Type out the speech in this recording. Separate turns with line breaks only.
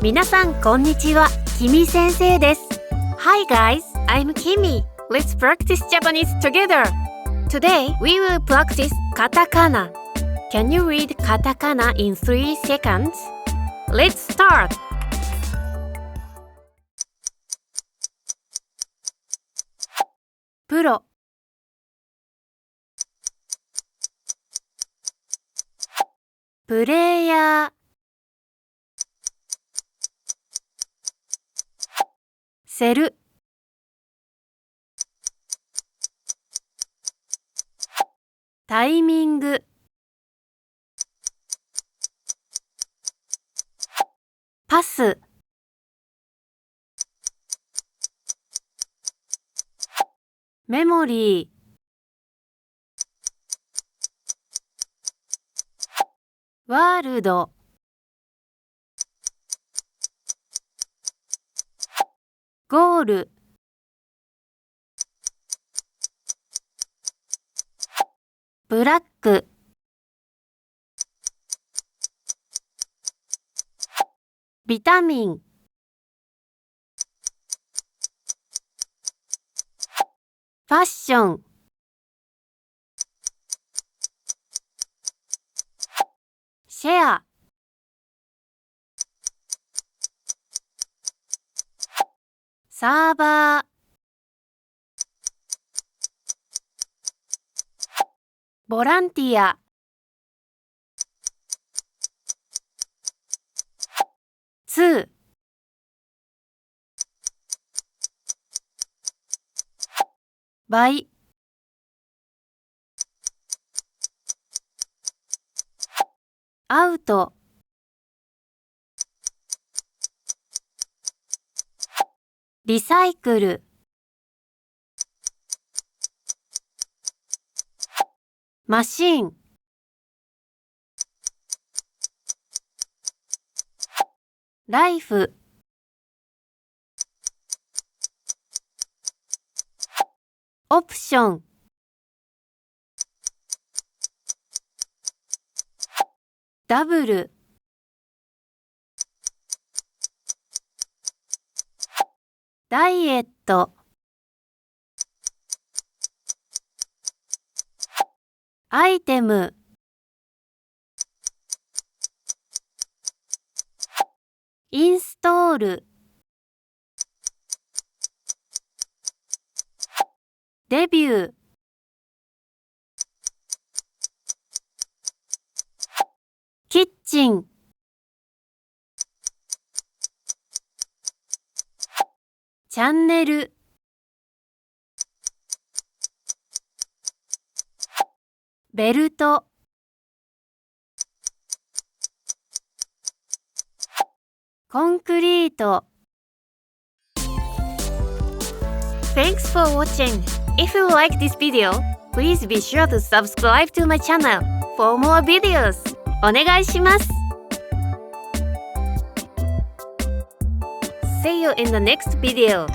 皆さんこんにちは、キミ先生です。Hi guys, I'm Kimi. Let's practice Japanese together. Today we will practice katakana. Can you read katakana in 3 seconds? Let's start. プロ、プレイヤー、セル、タイミング、パス、メモリー、ワールド、ゴール、ブラック、ビタミン、ファッション、シェア、サーバー、ボランティア、2、倍、アウト、リサイクル、マシン、ライフ、オプション、ダブル、ダイエット、アイテム、インストール、デビュー、キッチン、チャンネル、ベルト、コンクリート。Thanks for watching. If you like this video, please be sure to subscribe to my channel for more videos. お願いします。See you in the next video.